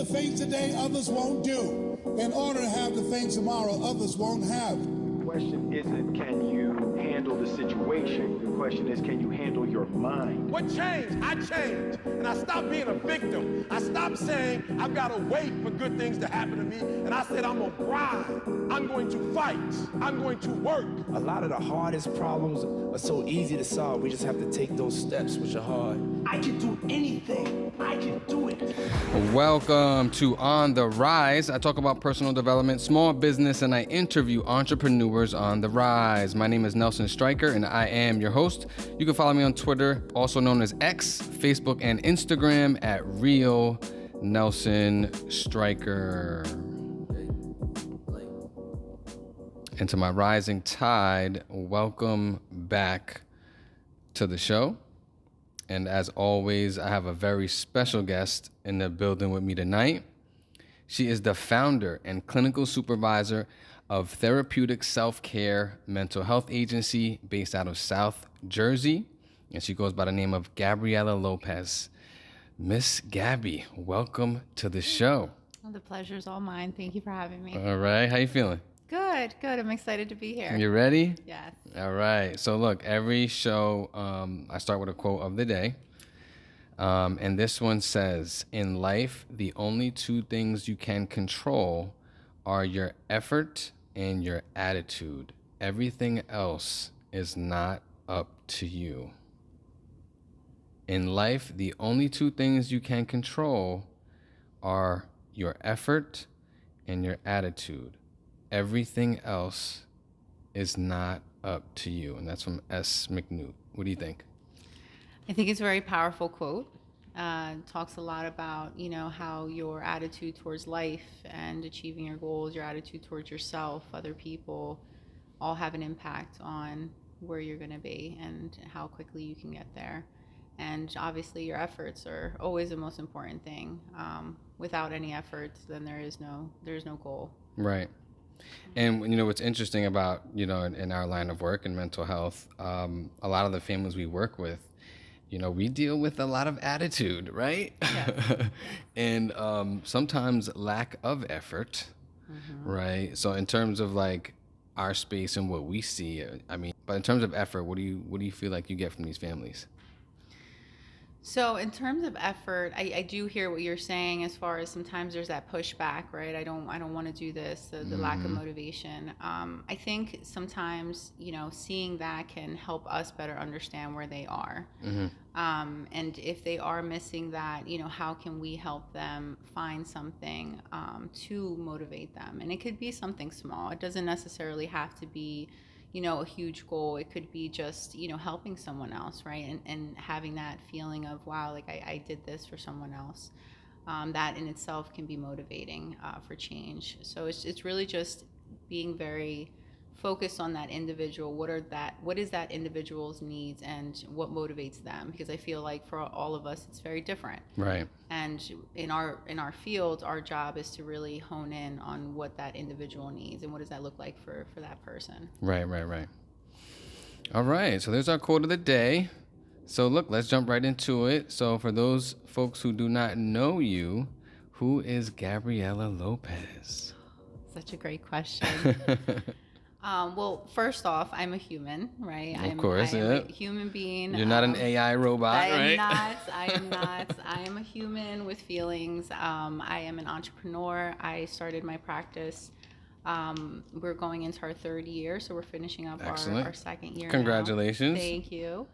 things today others won't do in order to have the things tomorrow others won't have. The question isn't can you handle the situation. The question is can you handle your mind. What changed? I changed. And I stopped being a victim. I stopped saying I've got to wait for good things to happen to me. And I said I'm going to grind. I'm going to fight. I'm going to work. A lot of the hardest problems are so easy to solve. We just have to take those steps which are hard. I can do anything. I can do it. Welcome to On the Rise. I talk about personal development, small business, and I interview entrepreneurs on the rise. My name is Nelson Stryker, and I am your host. You can follow me on Twitter, also known as X, Facebook, and Instagram at Real Nelson Stryker. And to my rising tide, welcome back to the show. And as always, I have a very special guest in the building with me tonight. She is the founder and clinical supervisor of Therapeutic Self Care mental health agency based out of South Jersey. And she goes by the name of Gabriela Lopez. Miss Gabby, welcome to the show. Well, the pleasure's all mine. Thank you for having me. All right. How you feeling? Good. I'm excited to be here. You ready? Yes. All right. So look, every show, I start with a quote of the day. And this one says, in life, the only two things you can control are your effort and your attitude. Everything else is not up to you. In life, the only two things you can control are your effort and your attitude. Everything else is not up to you. And that's from S. McNewt. What do you think? I think it's a very powerful quote. Talks a lot about, how your attitude towards life and achieving your goals, your attitude towards yourself, other people, all have an impact on where you're going to be and how quickly you can get there. And obviously your efforts are always the most important thing. Without any efforts, then there's no goal. Right. And, what's interesting about, in our line of work in mental health, a lot of the families we work with, we deal with a lot of attitude, right? Yeah. And sometimes lack of effort, right? So in terms of like our space and what we see, but in terms of effort, what do you feel like you get from these families? So in terms of effort, I do hear what you're saying as far as sometimes there's that pushback, right? I don't want to do this, the lack of motivation. I think sometimes, seeing that can help us better understand where they are. And if they are missing that, how can we help them find something to motivate them? And it could be something small. It doesn't necessarily have to be a huge goal. It could be just, helping someone else, right? And having that feeling of, wow, like I did this for someone else. That in itself can be motivating for change. So it's really just being very focused on that individual. What is that individual's needs and what motivates them? Because I feel like for all of us, it's very different. Right. And in our field, our job is to really hone in on what that individual needs and what does that look like for that person. Right. All right. So there's our quote of the day. So look, let's jump right into it. So for those folks who do not know you, who is Gabriela Lopez? Such a great question. Well, first off, I'm a human, right? Of course, I am a human being. You're not an AI robot, right? I am not. I am a human with feelings. I am an entrepreneur. I started my practice. We're going into our third year, so we're finishing up our second year. Congratulations. Now. Thank you.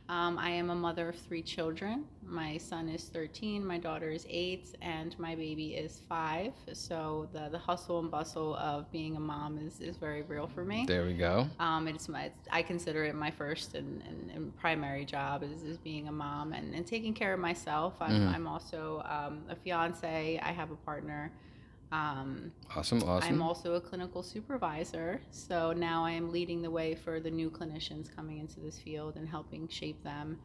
I am a mother of 3 children. My son is 13, my daughter is 8, and my baby is 5. So the hustle and bustle of being a mom is very real for me. There we go. I consider it my first and primary job is being a mom and taking care of myself. I'm also a fiance. I have a partner. Awesome. I'm also a clinical supervisor, so now I am leading the way for the new clinicians coming into this field and helping shape them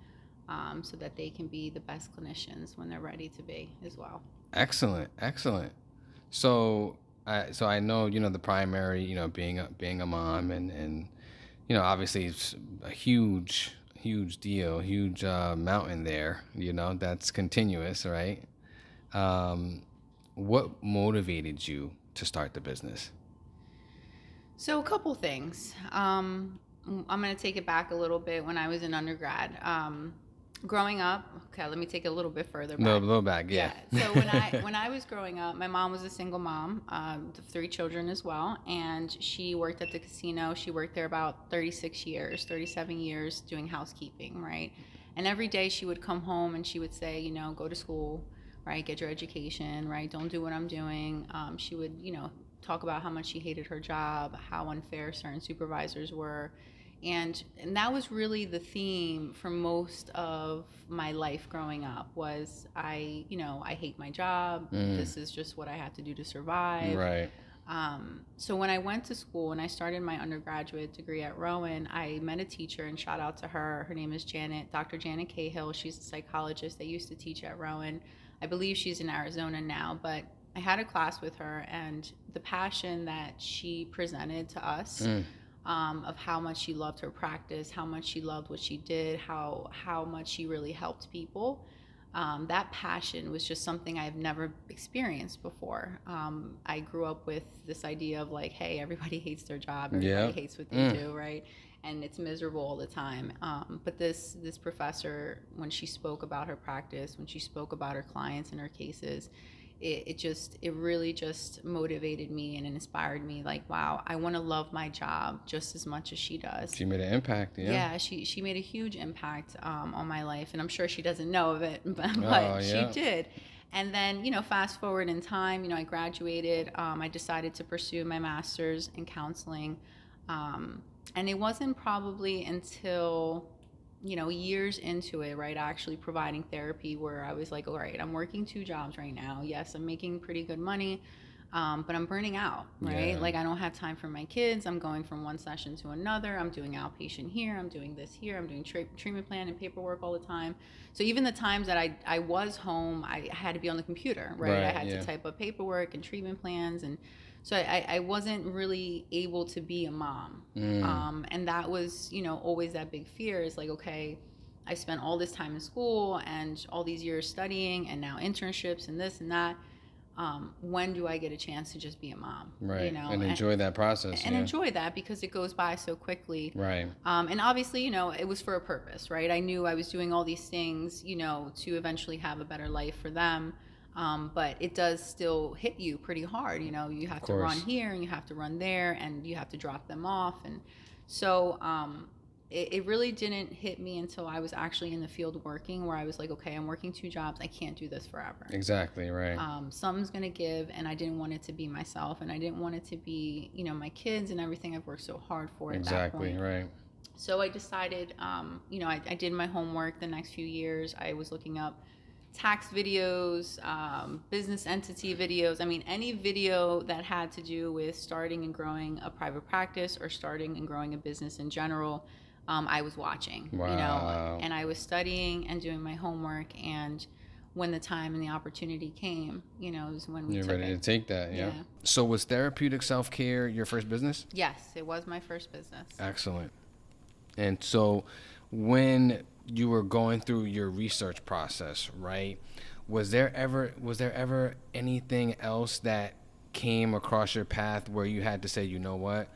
so that they can be the best clinicians when they're ready to be as well. Excellent. So I know, the primary, being a mom and obviously it's a huge deal, huge mountain there, that's continuous, right? what motivated you to start the business? So a couple things. I'm going to take it back a little bit when I was in undergrad. Growing up, okay, let me take it a little bit further back. No, a little back, yeah. So when I was growing up, my mom was a single mom, with 3 children as well, and she worked at the casino. She worked there about 37 years doing housekeeping, right? And every day she would come home and she would say, you know, go to school, right? Get your education, right? Don't do what I'm doing. She would, you know, talk about how much she hated her job, how unfair certain supervisors were. And that was really the theme for most of my life growing up was I hate my job. This is just what I have to do to survive. Right. So when I went to school and I started my undergraduate degree at Rowan, I met a teacher, and shout out to her. Her name is Dr. Janet Cahill. She's a psychologist that used to teach at Rowan. I believe she's in Arizona now, but I had a class with her, and the passion that she presented to us of how much she loved her practice, how much she loved what she did, how much she really helped people. That passion was just something I've never experienced before. I grew up with this idea of like, hey, everybody hates their job, everybody hates what they do, right? And it's miserable all the time. But this professor, when she spoke about her practice, when she spoke about her clients and her cases, it really just motivated me and inspired me. Like, wow, I want to love my job just as much as she does. She made an impact, yeah. Yeah, she made a huge impact on my life, and I'm sure she doesn't know of it, but she did. And then, you know, fast forward in time, you know, I graduated. I decided to pursue my master's in counseling, and it wasn't probably until, you know, years into it, right, actually providing therapy, where I was like, all right, I'm working 2 jobs right now. Yes, I'm making pretty good money, but I'm burning out, right? Yeah. Like, I don't have time for my kids. I'm going from one session to another. I'm doing outpatient here. I'm doing this here. I'm doing treatment plan and paperwork all the time. So even the times that I was home, I had to be on the computer, right? I had to type up paperwork and treatment plans, and so I wasn't really able to be a mom. And that was, you know, always that big fear is like, okay, I spent all this time in school and all these years studying and now internships and this and that. When do I get a chance to just be a mom? Right. You know, and enjoy that process. And enjoy that, because it goes by so quickly. Right. And obviously, you know, it was for a purpose, right? I knew I was doing all these things, you know, to eventually have a better life for them. But it does still hit you pretty hard. You know, you have to run here and you have to run there and you have to drop them off. And so it really didn't hit me until I was actually in the field working, where I was like, okay, I'm working 2 jobs. I can't do this forever. Exactly, right. Something's going to give, and I didn't want it to be myself, and I didn't want it to be, you know, my kids and everything I've worked so hard for at that point. Exactly, right. So I decided, you know, I did my homework the next few years. I was looking up tax videos, business entity videos. I mean, any video that had to do with starting and growing a private practice or starting and growing a business in general, I was watching. Wow. You know, and I was studying and doing my homework. And when the time and the opportunity came, you know, is when we You're took ready it. to take that, yeah. So was Therapeutic Self Care your first business? Yes, it was my first business. Excellent. And so when you were going through your research process, right, was there ever anything else that came across your path where you had to say, you know what,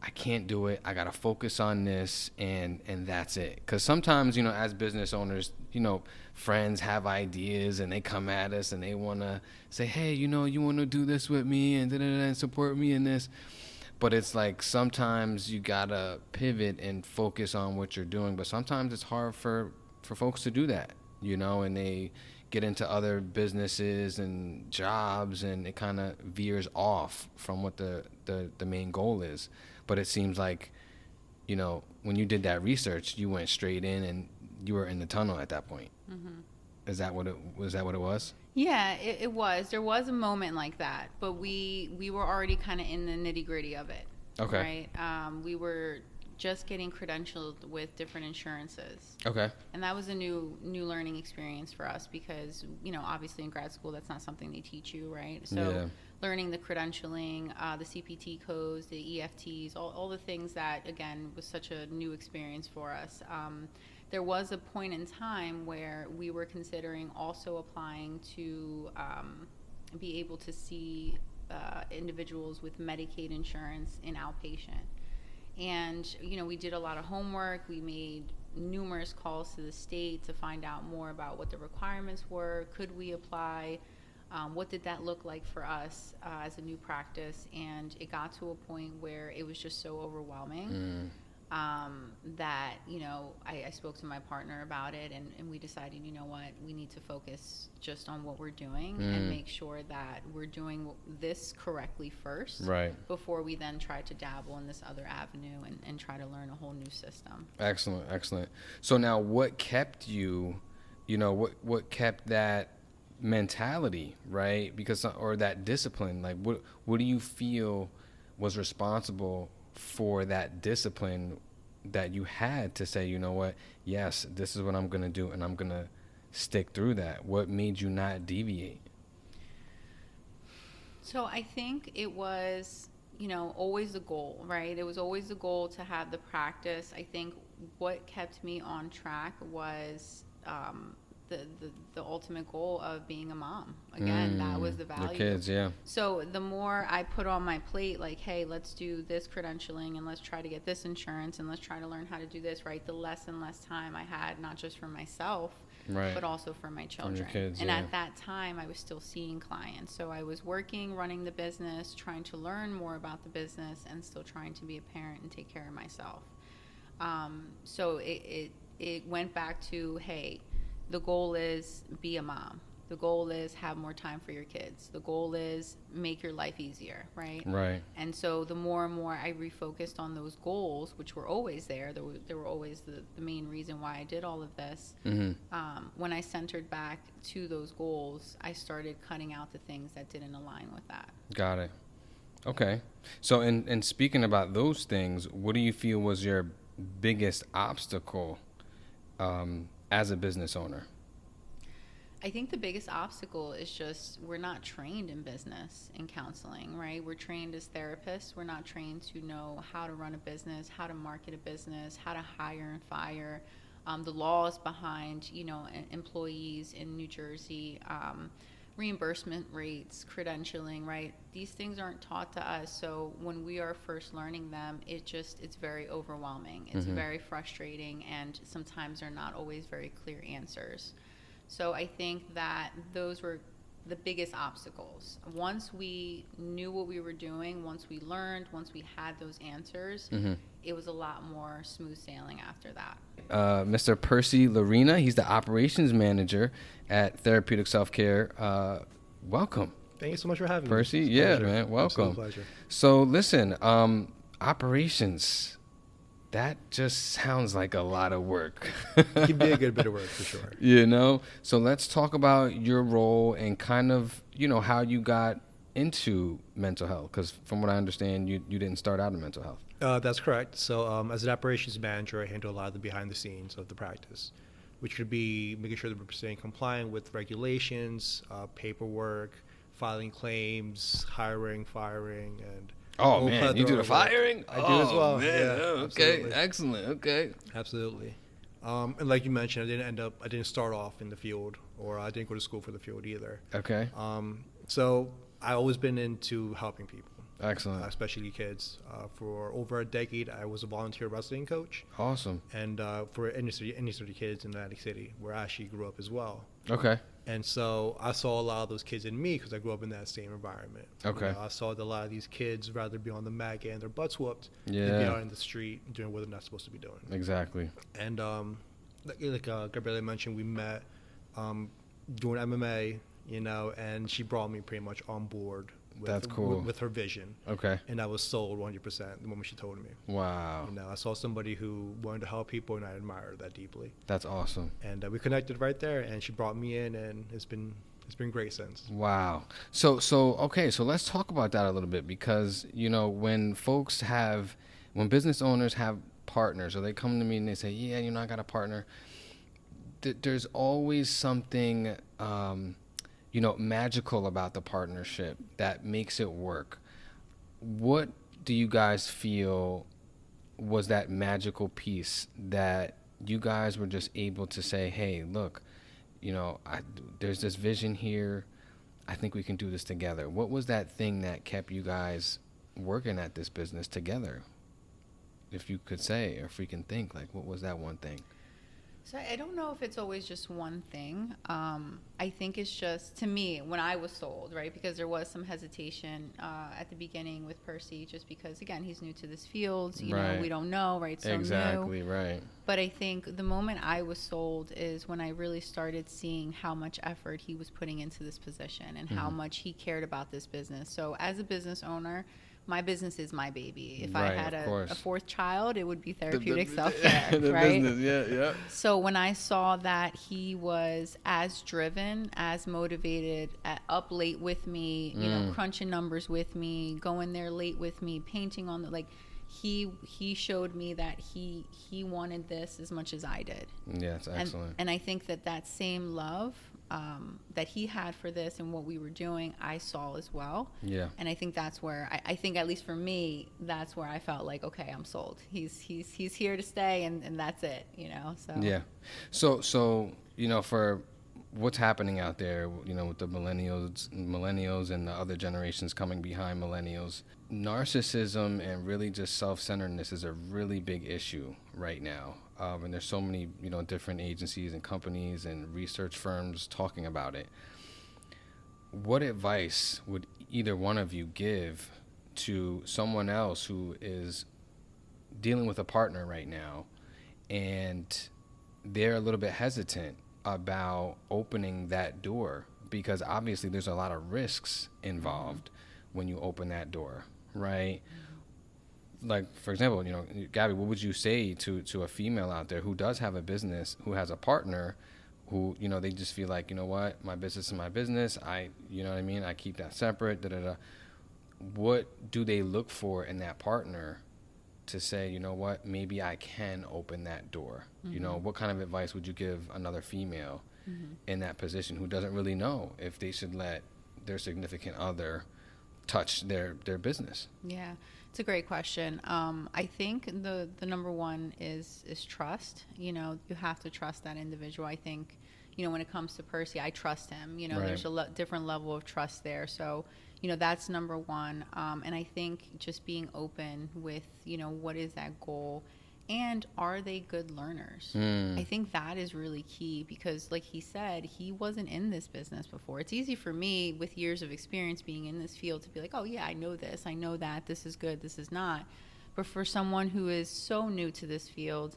I can't do it, I gotta focus on this, and that's it? Because sometimes, you know, as business owners, you know, friends have ideas and they come at us and they want to say, hey, you know, you want to do this with me and support me in this. But it's like sometimes you gotta pivot and focus on what you're doing. But sometimes it's hard for folks to do that, you know, and they get into other businesses and jobs, and it kind of veers off from what the main goal is. But it seems like, you know, when you did that research, you went straight in and you were in the tunnel at that point. Mm-hmm. Is that what it was? Yeah, it was. There was a moment like that, but we were already kind of in the nitty gritty of it. Okay. Right. We were just getting credentialed with different insurances. Okay. And that was a new learning experience for us, because, you know, obviously in grad school that's not something they teach you, right? So learning the credentialing, the CPT codes, the EFTs, all the things that, again, was such a new experience for us. There was a point in time where we were considering also applying to be able to see individuals with Medicaid insurance in outpatient. And, we did a lot of homework. We made numerous calls to the state to find out more about what the requirements were. Could we apply? What did that look like for us as a new practice? And it got to a point where it was just so overwhelming that, I spoke to my partner about it, and we decided, we need to focus just on what we're doing and make sure that we're doing this correctly first, right, before we then try to dabble in this other avenue and try to learn a whole new system. Excellent. So now what kept you, what kept that mentality, right? Because, or that discipline, like what do you feel was responsible for that discipline that you had to say, yes, this is what I'm going to do, and I'm going to stick through that? What made you not deviate? So I think it was, always the goal, right? It was always the goal to have the practice. I think what kept me on track was the ultimate goal of being a mom. Again, that was the value. The kids, yeah. So the more I put on my plate, like, hey, let's do this credentialing and let's try to get this insurance and let's try to learn how to do this, right? The less and less time I had, not just for myself, right, but also for my children. For your kids, and yeah. at that time, I was still seeing clients. So I was working, running the business, trying to learn more about the business, and still trying to be a parent and take care of myself. So it went back to, hey, the goal is be a mom. The goal is have more time for your kids. The goal is make your life easier, right? Right. And so the more and more I refocused on those goals, which were always there, they were always the main reason why I did all of this. When I centered back to those goals, I started cutting out the things that didn't align with that. Got it. Okay. So in speaking about those things, what do you feel was your biggest obstacle as a business owner? I think the biggest obstacle is just we're not trained in business and counseling, right? We're trained as therapists. We're not trained to know how to run a business, how to market a business, how to hire and fire, the laws behind, employees in New Jersey, reimbursement rates, credentialing, right? These things aren't taught to us. So when we are first learning them, it's very overwhelming. It's very frustrating, and sometimes they're not always very clear answers. So I think that those were the biggest obstacles. Once we knew what we were doing, once we learned, once we had those answers, it was a lot more smooth sailing after that. Mr. Percy Llerena, he's the operations manager at Therapeutic Self Care. Welcome. Thank you so much for having Percy. me. Yeah, Pleasure. man. Welcome. Absolute pleasure. So listen, operations. That just sounds like a lot of work. It can be a good bit of work for sure. So let's talk about your role and kind of, how you got into mental health. Because from what I understand, you didn't start out in mental health. That's correct. So as an operations manager, I handle a lot of the behind the scenes of the practice, which could be making sure that we're staying compliant with regulations, paperwork, filing claims, hiring, firing, and oh man, you do the firing? I do as well. Man. Yeah, okay, absolutely. Excellent. Okay, absolutely. And like you mentioned, I didn't start off in the field, or I didn't go to school for the field either. Okay. So I've always been into helping people. Excellent. Especially kids. For over a decade, I was a volunteer wrestling coach. Awesome. And for inner city kids in Atlantic City, where I actually grew up as well. Okay. And so I saw a lot of those kids in me because I grew up in that same environment. Okay. I saw that a lot of these kids rather be on the mat getting their butts whooped than be out in the street doing what they're not supposed to be doing. Exactly. And like Gabriela mentioned, we met doing MMA, and she brought me pretty much on board. That's cool. With her vision. Okay. And I was sold 100% the moment she told me. Wow. I saw somebody who wanted to help people, and I admired that deeply. That's awesome. And we connected right there, and she brought me in, and it's been great since. Wow. So okay, so let's talk about that a little bit, because when business owners have partners, or they come to me and they say, yeah, I got a partner, there's always something magical about the partnership that makes it work. What do you guys feel was that magical piece that you guys were just able to say, hey, look, there's this vision here. I think we can do this together? What was that thing that kept you guys working at this business together? If you could say, or if we can think, like, what was that one thing? So I don't know if it's always just one thing. I think it's just, to me, when I was sold, right, because there was some hesitation at the beginning with Percy, just because, again, he's new to this field. You know, we don't know, right? So Exactly, new. right. But I think the moment I was sold is when I really started seeing how much effort he was putting into this position and how much he cared about this business. So as a business owner, my business is my baby. If I had a fourth child, it would be Therapeutic Self Care, right? Business, yeah. So when I saw that he was as driven, as motivated, up late with me, you know, crunching numbers with me, going there late with me, painting on the, like, he showed me that he wanted this as much as I did. Yeah, it's excellent. And I think that same love that he had for this and what we were doing, I saw as well. Yeah. And I think that's where I think, at least for me, that's where I felt like, okay, I'm sold. He's here to stay, and that's it, you know. So yeah. So you know, for what's happening out there, you know, with the millennials and the other generations coming behind millennials, narcissism and really just self-centeredness is a really big issue right now. And there's so many, you know, different agencies and companies and research firms talking about it. What advice would either one of you give to someone else who is dealing with a partner right now and they're a little bit hesitant about opening that door? Because obviously there's a lot of risks involved when you open that door, right? Like, for example, you know, Gabby, what would you say to a female out there who does have a business, who has a partner, who, you know, they just feel like, you know what, my business is my business. You know what I mean? I keep that separate, What do they look for in that partner to say, you know what, maybe I can open that door? You know, what kind of advice would you give another female in that position who doesn't really know if they should let their significant other touch their business? Yeah, it's a great question. I think the number one is trust. You know, you have to trust that individual. I think, you know, when it comes to Percy, I trust him. You know, there's a different level of trust there. So, you know, that's number one. And I think just being open with, you know, what is that goal? And are they good learners? I think that is really key because, like he said, he wasn't in this business before. It's easy for me with years of experience being in this field to be like, oh, yeah, I know this. I know that. This is good. This is not. But for someone who is so new to this field,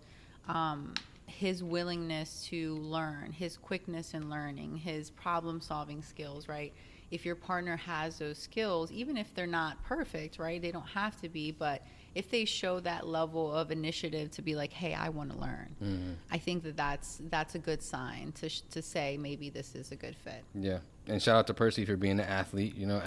his willingness to learn, his quickness in learning, his problem-solving skills, right? If your partner has those skills, even if they're not perfect, right? They don't have to be, but if they show that level of initiative to be like, hey, I want to learn, I think that's a good sign to say maybe this is a good fit. Yeah. And shout out to Percy for being an athlete. You know,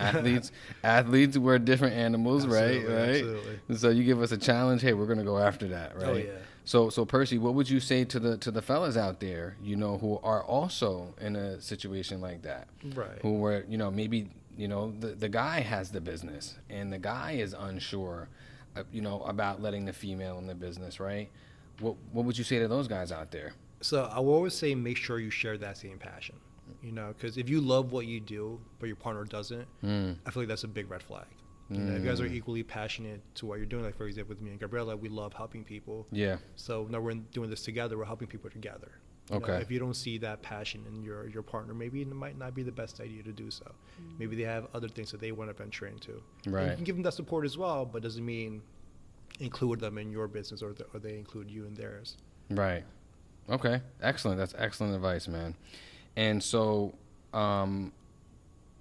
athletes were different animals, right? Absolutely. So you give us a challenge, hey, we're going to go after that, right? Oh, yeah. So Percy, what would you say to the fellas out there, you know, who are also in a situation like that? Right. Who were, you know, maybe, you know, the guy has the business and the guy is unsure, you know, about letting the female in the business, right? What would you say to those guys out there? So I will always say make sure you share that same passion, you know, because if you love what you do but your partner doesn't, I feel like that's a big red flag. You know, if you guys are equally passionate to what you're doing, like for example with me and Gabriella, we love helping people. Yeah. So now we're doing this together. We're helping people together. You know, if you don't see that passion in your partner, maybe it might not be the best idea to do so. Maybe they have other things that they want to venture into. Right. And you can give them that support as well, but doesn't mean include them in your business or they include you in theirs. Right. Okay. Excellent. That's excellent advice, man. And so,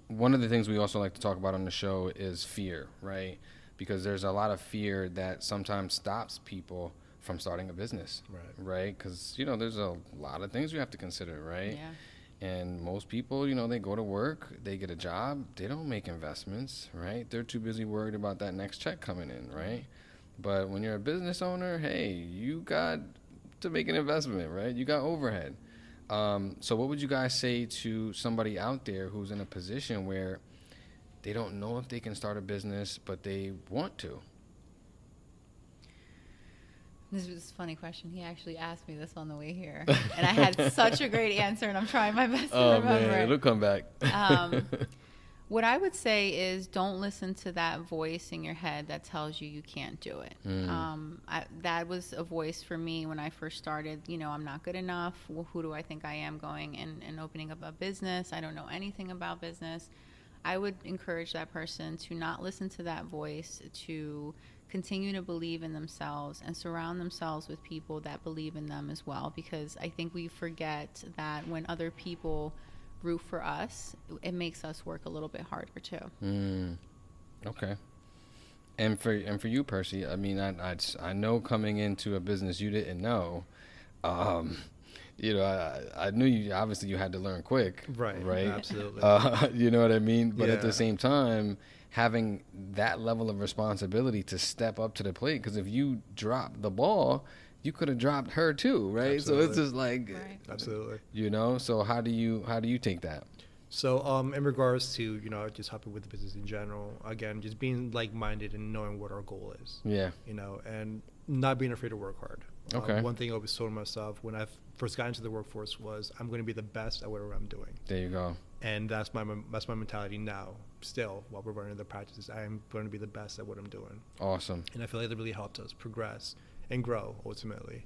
one of the things we also like to talk about on the show is fear, right? Because there's a lot of fear that sometimes stops people from starting a business, right? Because, you know, there's a lot of things you have to consider, right? Yeah. And most people, you know, they go to work, they get a job, they don't make investments, right? They're too busy worried about that next check coming in, right? But when you're a business owner, hey, you got to make an investment, right? You got overhead. So what would you guys say to somebody out there who's in a position where they don't know if they can start a business, but they want to? This was a funny question. He actually asked me this on the way here. And I had such a great answer, and I'm trying my best to remember it. It'll come back. What I would say is don't listen to that voice in your head that tells you can't do it. That was a voice for me when I first started. I'm not good enough. Well, who do I think I am going and opening up a business? I don't know anything about business. I would encourage that person to not listen to that voice, to continue to believe in themselves and surround themselves with people that believe in them as well. Because I think we forget that when other people root for us, it makes us work a little bit harder too. Okay. And for you, Percy, I mean, I know coming into a business you didn't know, I knew you, obviously you had to learn quick. Right. Absolutely. You know what I mean? But at the same time, having that level of responsibility to step up to the plate, because if you drop the ball, you could have dropped her too, right? Absolutely. So it's just like, absolutely. So how do you take that? So in regards to, just helping with the business in general, again, just being like-minded and knowing what our goal is. Yeah. And not being afraid to work hard. Okay. One thing I always told myself when I first got into the workforce was I'm going to be the best at whatever I'm doing. There you go. And that's my mentality now. Still, while we're running the practices, I am going to be the best at what I'm doing. Awesome. And I feel like that really helped us progress and grow ultimately.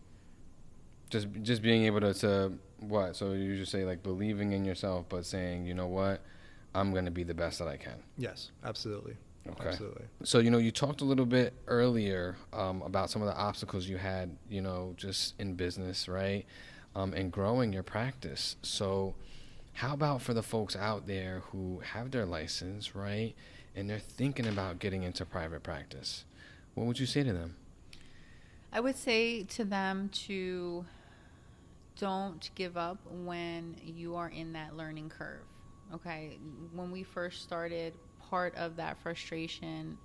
Just being able to what? So you just say like believing in yourself, but saying, you know what, I'm going to be the best that I can. Yes, absolutely. Okay. Absolutely. So, you talked a little bit earlier about some of the obstacles you had, just in business, right? And growing your practice. So how about for the folks out there who have their license, right? And they're thinking about getting into private practice. What would you say to them? I would say to them to don't give up when you are in that learning curve. Okay. When we first started, part of that frustration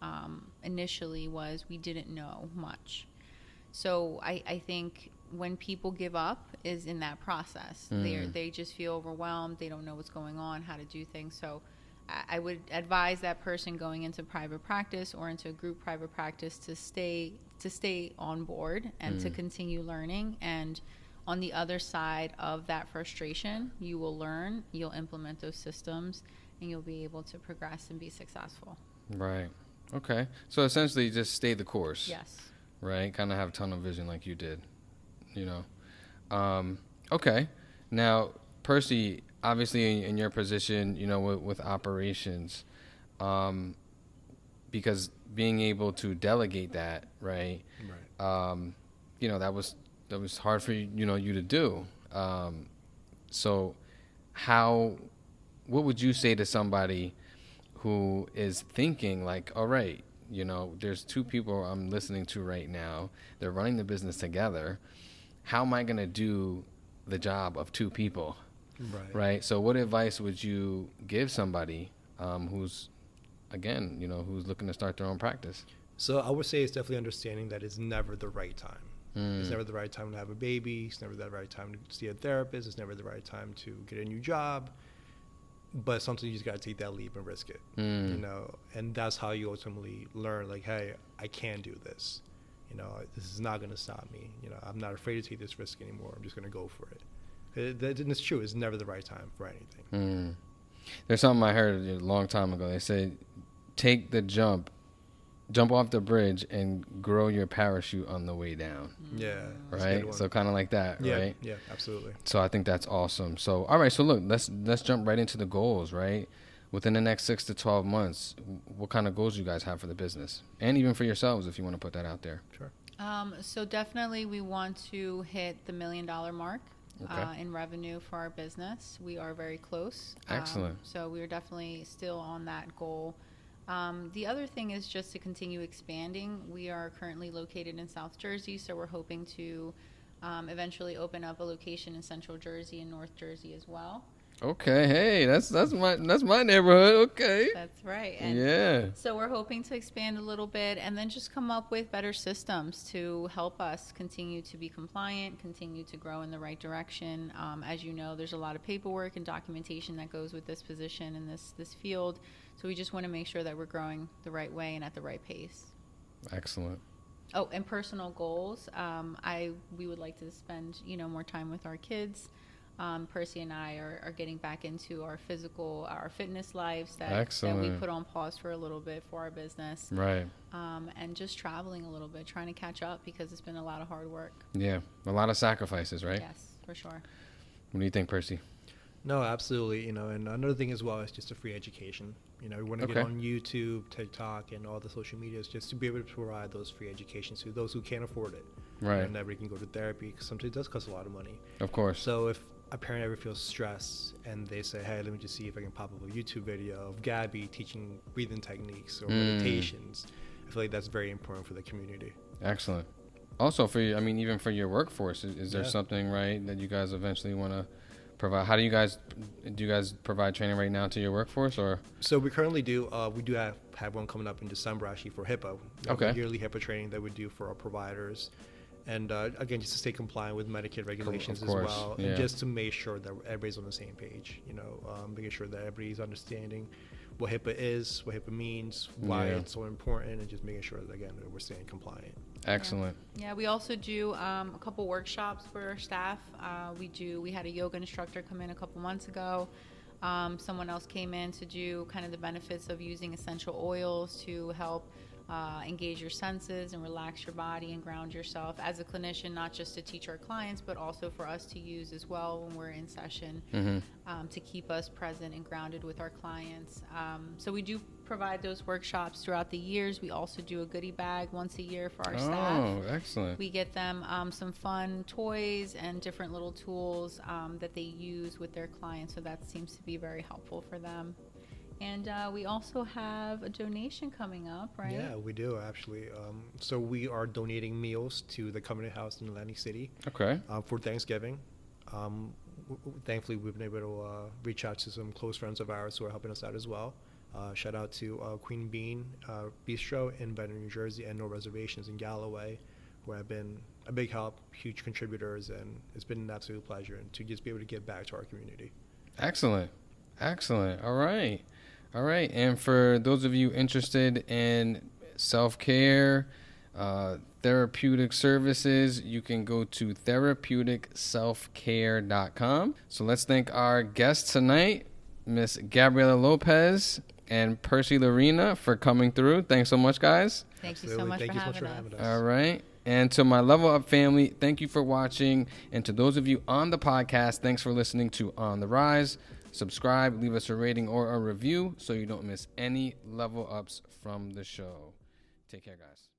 initially was we didn't know much. So I think when people give up is in that process. They just feel overwhelmed. They don't know what's going on, how to do things. So I would advise that person going into private practice or into a group private practice to stay on board and to continue learning. And on the other side of that frustration, you will learn, you'll implement those systems, and you'll be able to progress and be successful. Right. Okay. So essentially just stay the course. Yes. Right? Kind of have tunnel vision like you did, Okay. Now, Percy, obviously in your position, with operations, because being able to delegate that, right? That was hard for you to do. So what would you say to somebody who is thinking like, all right, there's two people I'm listening to right now. They're running the business together. How am I going to do the job of two people? Right. So what advice would you give somebody who's, again, who's looking to start their own practice? So I would say it's definitely understanding that it's never the right time. It's never the right time to have a baby. It's never the right time to see a therapist. It's never the right time to get a new job. But sometimes you just got to take that leap and risk it, and that's how you ultimately learn, like, hey, I can do this. This is not going to stop me. I'm not afraid to take this risk anymore. I'm just going to go for it. And it's true. It's never the right time for anything. There's something I heard a long time ago. They say, take the jump off the bridge and grow your parachute on the way down. Yeah. Right? So kind of like that, right? Yeah, absolutely. So I think that's awesome. So, all right. So look, let's jump right into the goals, right? Within the next 6 to 12 months, what kind of goals you guys have for the business? And even for yourselves, if you want to put that out there. Sure. So definitely we want to hit the $1 million mark in revenue for our business. We are very close. Excellent. So we are definitely still on that goal. The other thing is just to continue expanding. We are currently located in South Jersey, so we're hoping to eventually open up a location in Central Jersey and North Jersey as well. Okay, hey, that's my neighborhood. Okay, that's right. And so we're hoping to expand a little bit and then just come up with better systems to help us continue to be compliant, continue to grow in the right direction. As you know, there's a lot of paperwork and documentation that goes with this position and this field. So we just want to make sure that we're growing the right way and at the right pace. Excellent. Oh, and personal goals. We would like to spend more time with our kids. Percy and I are getting back into our fitness lives that Excellent. we put on pause for a little bit for our business. Right. And just traveling a little bit, trying to catch up because it's been a lot of hard work. Yeah. A lot of sacrifices, right? Yes, for sure. What do you think, Percy? No, absolutely. And another thing as well is just a free education. We want to get on YouTube, TikTok, and all the social medias just to be able to provide those free educations to those who can't afford it. Right. And everybody can go to therapy because sometimes it does cost a lot of money. Of course. So if a parent ever feels stressed and they say, hey, let me just see if I can pop up a YouTube video of Gabby teaching breathing techniques or meditations, I feel like that's very important for the community. Excellent. Also, even for your workforce, is there something, right, that you guys eventually want to provide? How do you guys provide training right now to your workforce, or? So we currently do. We do have one coming up in December actually for HIPAA. A yearly HIPAA training that we do for our providers, and again, just to stay compliant with Medicaid regulations as well, and just to make sure that everybody's on the same page. Making sure that everybody's understanding what HIPAA is, what HIPAA means, why it's so important, and just making sure that again that we're staying compliant. Excellent. Yeah, we also do a couple workshops for our staff. We had a yoga instructor come in a couple months ago. Someone else came in to do kind of the benefits of using essential oils to help engage your senses and relax your body and ground yourself as a clinician, not just to teach our clients, but also for us to use as well when we're in session to keep us present and grounded with our clients. So we do provide those workshops throughout the years. We also do a goodie bag once a year for our staff. Oh, excellent. We get them some fun toys and different little tools that they use with their clients, so that seems to be very helpful for them. And we also have a donation coming up, right? Yeah, we do actually. So we are donating meals to the Covenant House in Atlantic City. Okay. For Thanksgiving. Thankfully, we've been able to reach out to some close friends of ours who are helping us out as well. Shout out to Queen Bean Bistro in Benton, New Jersey, and No Reservations in Galloway, who have been a big help, huge contributors, and it's been an absolute pleasure to just be able to give back to our community. Excellent. All right. And for those of you interested in self-care, therapeutic services, you can go to therapeuticselfcare.com. So let's thank our guests tonight, Miss Gabriela Lopez and Percy Llerena, for coming through. Thanks so much, guys. Thank you so much for having us. All right. And to my Level Up family, thank you for watching. And to those of you on the podcast, thanks for listening to On the Rise. Subscribe, leave us a rating or a review so you don't miss any level ups from the show. Take care, guys.